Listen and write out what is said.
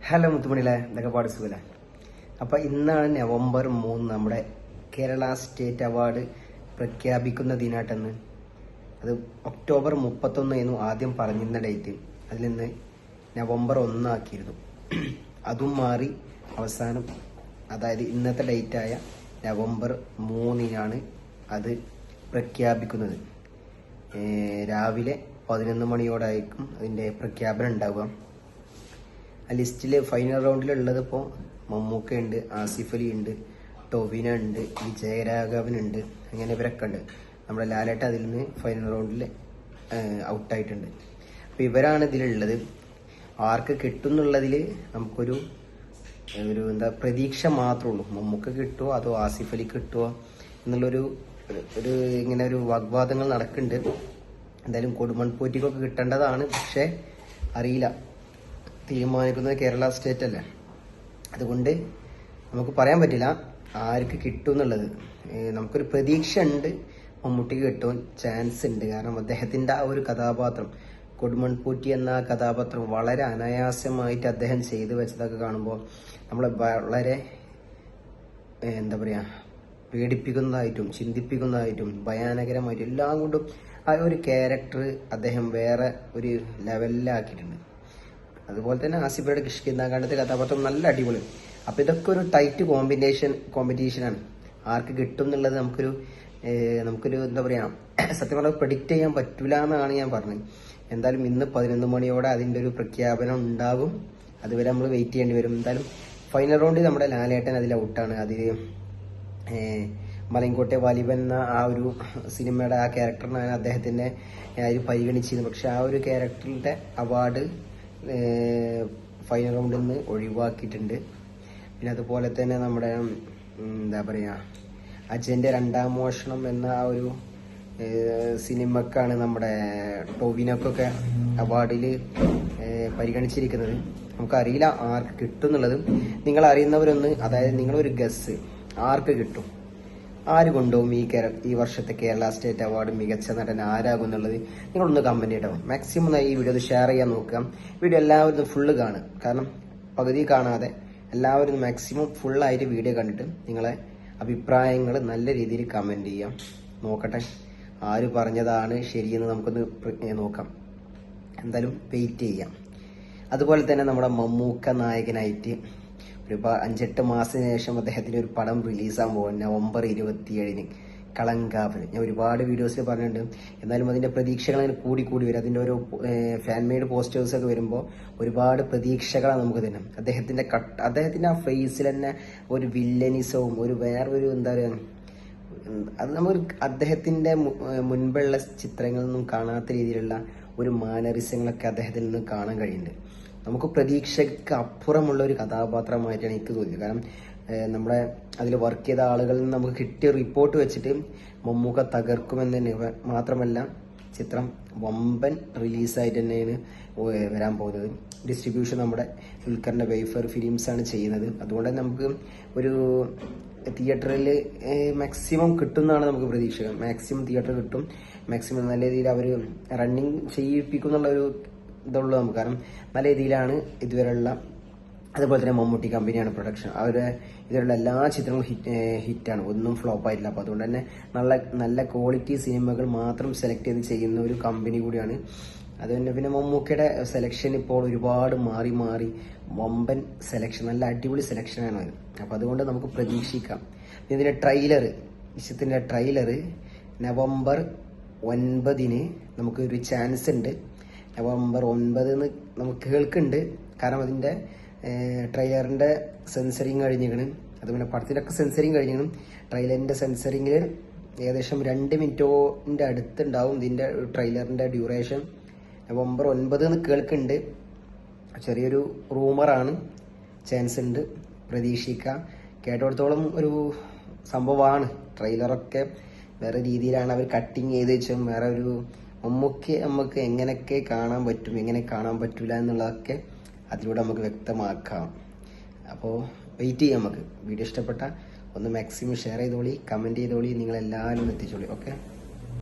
Hello മുത്തുമണിയിലെ ഇതൊക്കെ പാട് സുഖല. അപ്പോൾ ഇന്നാണ് November 3 നമ്മുടെ കേരള സ്റ്റേറ്റ് അവാർഡ് പ്രഖ്യാപിക്കുന്ന ദിനാട്ടെന്ന്. അത് October 31 ആദ്യം പറഞ്ഞിരുന്ന ഡേറ്റ്. അതിൽ നിന്ന് November 1 ആക്കിയിരുന്നു. അതും മാറി അവസാനം, അതായത് ഇന്നത്തെ ഡേറ്റായ November 3 അത് പ്രഖ്യാപിക്കുന്നത്. രാവിലെ 11 മണിയോടായിരിക്കും അതിൻ്റെ പ്രഖ്യാപനം ഉണ്ടാവുക. ആ ലിസ്റ്റിൽ ഫൈനൽ റൗണ്ടിലുള്ളത് ഇപ്പോൾ മമ്മൂക്ക ഉണ്ട്, ആസിഫ് അലി ഉണ്ട്, ടൊവിനോ ഉണ്ട്, വിജയരാഘവൻ ഉണ്ട്, അങ്ങനെ ഇവരൊക്കെ ഉണ്ട്. നമ്മുടെ ലാലേട്ട അതിൽ നിന്ന് ഫൈനൽ റൗണ്ടിൽ ഔട്ടായിട്ടുണ്ട്. അപ്പോൾ ഇവരാണ് ഇതിലുള്ളത്. ആർക്ക് കിട്ടും എന്നുള്ളതിൽ നമുക്കൊരു പ്രതീക്ഷ മാത്രമേ ഉള്ളൂ. മമ്മൂക്ക കിട്ടുമോ അതോ ആസിഫ് അലി കിട്ടുമോ എന്നുള്ളൊരു ഇങ്ങനെ ഒരു വാഗ്വാദങ്ങൾ നടക്കുന്നുണ്ട്. എന്തായാലും കൊടുമൺപോറ്റിക്കൊക്കെ കിട്ടേണ്ടതാണ്, പക്ഷേ അറിയില്ല. തീരുമാനിക്കുന്നത് കേരള സ്റ്റേറ്റ് അല്ലേ, അതുകൊണ്ട് നമുക്ക് പറയാൻ പറ്റില്ല ആർക്ക് കിട്ടും എന്നുള്ളത്. നമുക്കൊരു പ്രതീക്ഷ ഉണ്ട്, മമ്മൂട്ടിക്ക് കിട്ടുവാൻ ചാൻസ് ഉണ്ട്. കാരണം അദ്ദേഹത്തിൻ്റെ ആ ഒരു കഥാപാത്രം, കൊടുമൺപോറ്റി എന്ന കഥാപാത്രം വളരെ അനായാസമായിട്ട് അദ്ദേഹം ചെയ്തു വെച്ചതൊക്കെ കാണുമ്പോൾ നമ്മളെ വളരെ പേടിപ്പിക്കുന്നതായിട്ടും ചിന്തിപ്പിക്കുന്നതായിട്ടും ഭയാനകരമായിട്ടും എല്ലാം കൊണ്ടും ആ ഒരു ക്യാരക്ടർ അദ്ദേഹം വേറെ ഒരു ലെവലിലാക്കിയിട്ടുണ്ട്. അതുപോലെ തന്നെ ആസിഫയുടെ കിഷ്കിന്താകാണ്ടത്തെ കഥാപാത്രം നല്ല അടിപൊളി. അപ്പോൾ ഇതൊക്കെ ഒരു ടൈറ്റ് കോമ്പറ്റീഷനാണ്. ആർക്ക് കിട്ടും എന്നുള്ളത് നമുക്കൊരു സത്യം പറഞ്ഞാൽ പ്രെഡിക്റ്റ് ചെയ്യാൻ പറ്റില്ല എന്നാണ് ഞാൻ പറഞ്ഞത്. എന്തായാലും ഇന്ന് 11 മണിയോടെ അതിൻ്റെ ഒരു പ്രഖ്യാപനം ഉണ്ടാകും. അതുവരെ നമ്മൾ വെയിറ്റ് ചെയ്യേണ്ടി വരും. എന്തായാലും ഫൈനൽ റൗണ്ടിൽ നമ്മുടെ ലാലേട്ടൻ അതിൽ ഔട്ടാണ്. അതിൽ മലയൻകോട്ടെ വാലിബൻ എന്ന ആ ഒരു സിനിമയുടെ ആ ക്യാരക്ടറിനാണ് അദ്ദേഹത്തിൻ്റെ അതിൽ പരിഗണിച്ചിരുന്നത്. പക്ഷെ ആ ഒരു ക്യാരക്ടറിൻ്റെ അവാർഡ് ഫൈനൽ റൗണ്ടിൽ നിന്ന് ഒഴിവാക്കിയിട്ടുണ്ട്. പിന്നെ അതുപോലെ തന്നെ നമ്മുടെ അജയൻ്റെ രണ്ടാം മോഷണം എന്ന ആ ഒരു സിനിമക്കാണ് നമ്മുടെ ടൊവിനോക്കൊക്കെ അവാർഡിൽ പരിഗണിച്ചിരിക്കുന്നത്. നമുക്കറിയില്ല ആർക്ക് കിട്ടും എന്നുള്ളത്. നിങ്ങൾ അറിയുന്നവരൊന്ന്, അതായത് നിങ്ങളൊരു ഗസ്, ആർക്ക് കിട്ടും, ആര് കൊണ്ടുപോകും ഈ വർഷത്തെ കേരള സ്റ്റേറ്റ് അവാർഡ് മികച്ച നടൻ ആരാകും എന്നുള്ളത് നിങ്ങളൊന്ന് കമന്റ് ചെയ്യണം. മാക്സിമം ഈ വീഡിയോ ഷെയർ ചെയ്യാൻ നോക്കുക. വീഡിയോ എല്ലാവരും ഫുള്ള് കാണും. കാരണം പകുതി കാണാതെ എല്ലാവരും മാക്സിമം ഫുള്ളായിട്ട് വീഡിയോ കണ്ടിട്ട് നിങ്ങളെ അഭിപ്രായങ്ങൾ നല്ല രീതിയിൽ കമന്റ് ചെയ്യാം. നോക്കട്ടെ ആര് പറഞ്ഞതാണ് ശരിയെന്ന് നമുക്കൊന്ന് നോക്കാം. എന്തായാലും വെയിറ്റ് ചെയ്യാം. അതുപോലെ തന്നെ നമ്മുടെ മമ്മൂക്ക നായകനായിട്ട് ഒരു 5-8 മാസത്തിന് ശേഷം അദ്ദേഹത്തിന് ഒരു പടം റിലീസാകാൻ പോകും November 27 കളങ്കാവൽ. ഞാൻ ഒരുപാട് വീഡിയോസിൽ പറഞ്ഞിട്ടുണ്ട്. എന്നാലും അതിൻ്റെ പ്രതീക്ഷകൾ അങ്ങനെ കൂടി വരും. അതിൻ്റെ ഓരോ ഫാൻ മെയ്ഡ് പോസ്റ്റേഴ്സൊക്കെ വരുമ്പോൾ ഒരുപാട് പ്രതീക്ഷകളാണ് നമുക്ക് തന്നെ. അദ്ദേഹത്തിൻ്റെ ആ ഫേസിൽ തന്നെ ഒരു വില്ലനിസവും ഒരു വേറൊരു അത് നമ്മൾ അദ്ദേഹത്തിൻ്റെ മുൻപുള്ള ചിത്രങ്ങളിലൊന്നും കാണാത്ത രീതിയിലുള്ള ഒരു മാനറിസങ്ങളൊക്കെ അദ്ദേഹത്തിൽ നിന്ന് കാണാൻ കഴിയുന്നുണ്ട്. നമുക്ക് പ്രതീക്ഷയ്ക്ക് അപ്പുറമുള്ള ഒരു കഥാപാത്രമായിട്ടാണ് എനിക്ക് തോന്നിയത്. കാരണം നമ്മുടെ അതിൽ വർക്ക് ചെയ്ത ആളുകളിൽ നിന്ന് നമുക്ക് കിട്ടിയ റിപ്പോർട്ട് വെച്ചിട്ട് മമ്മൂക്ക തകർക്കുമെന്ന് തന്നെ. മാത്രമല്ല ചിത്രം വമ്പൻ റിലീസായിട്ട് തന്നെയാണ് വരാൻ പോകുന്നത്. ഡിസ്ട്രിബ്യൂഷൻ നമ്മുടെ ദുൽഖറിൻ്റെ വൈഫർ ഫിലിംസാണ് ചെയ്യുന്നത്. അതുകൊണ്ട് തന്നെ നമുക്ക് ഒരു തിയേറ്ററിൽ മാക്സിമം കിട്ടുമെന്നാണ് നമുക്ക് പ്രതീക്ഷ. മാക്സിമം തിയേറ്റർ കിട്ടും, മാക്സിമം നല്ല രീതിയിൽ അവർ റണ്ണിങ് ചെയ്യിപ്പിക്കും എന്നുള്ളൊരു ഇതുള്ളൂ നമുക്ക്. കാരണം നല്ല രീതിയിലാണ് ഇതുവരെയുള്ള, അതുപോലെ തന്നെ മമ്മൂട്ടി കമ്പനിയാണ് പ്രൊഡക്ഷൻ. ഇതിലുള്ള എല്ലാ ചിത്രങ്ങളും ഹിറ്റാണ്, ഒന്നും ഫ്ലോപ്പ് ആയിട്ടില്ല. അപ്പോൾ അതുകൊണ്ട് തന്നെ നല്ല ക്വാളിറ്റി സിനിമകൾ മാത്രം സെലക്ട് ചെയ്ത് ചെയ്യുന്ന ഒരു കമ്പനി കൂടിയാണ്. അതുതന്നെ പിന്നെ മമ്മൂക്കയുടെ സെലക്ഷൻ ഇപ്പോൾ ഒരുപാട് മാറി വമ്പൻ സെലക്ഷൻ, നല്ല അടിപൊളി സെലക്ഷനാണ് അത്. അപ്പോൾ അതുകൊണ്ട് നമുക്ക് പ്രതീക്ഷിക്കാം. ഇതിൻ്റെ വിഷയത്തിൻ്റെ ട്രെയിലർ November 9 നമുക്കൊരു ചാൻസ് ഉണ്ട്. November 9 നമുക്ക് കേൾക്കുന്നുണ്ട്. കാരണം അതിൻ്റെ ട്രെയിലറിൻ്റെ സെൻസറിങ് കഴിഞ്ഞിരിക്കണം. അതുപോലെ പടത്തിലൊക്കെ സെൻസറിങ് കഴിഞ്ഞിരിക്കണം. ട്രെയിലറിൻ്റെ സെൻസറിങ്ങിൽ ഏകദേശം 2 മിനിറ്റിൻ്റെ അടുത്തുണ്ടാവും ഇതിൻ്റെ ട്രെയിലറിൻ്റെ ഡ്യൂറേഷൻ. November 9 കേൾക്കുന്നുണ്ട്. ചെറിയൊരു റൂമറാണ്, ചാൻസ് ഉണ്ട്, പ്രതീക്ഷിക്കാം. കേട്ടോടത്തോളം ഒരു സംഭവമാണ്. ട്രെയിലറൊക്കെ വേറെ രീതിയിലാണ് അവർ കട്ടിങ് ചെയ്ത് വെച്ചും വേറെ ഒരു നമുക്ക് എങ്ങനെയൊക്കെ കാണാൻ പറ്റും, എങ്ങനെ കാണാൻ പറ്റില്ല എന്നുള്ളതൊക്കെ അതിലൂടെ നമുക്ക് വ്യക്തമാക്കാം. അപ്പോൾ വെയിറ്റ് ചെയ്യാം. നമുക്ക് വീഡിയോ ഇഷ്ടപ്പെട്ട ഒന്ന് മാക്സിമം ഷെയർ ചെയ്തോളി, കമൻറ്റ് ചെയ്തോളി, നിങ്ങളെല്ലാവരും എത്തിച്ചോളി. ഓക്കെ.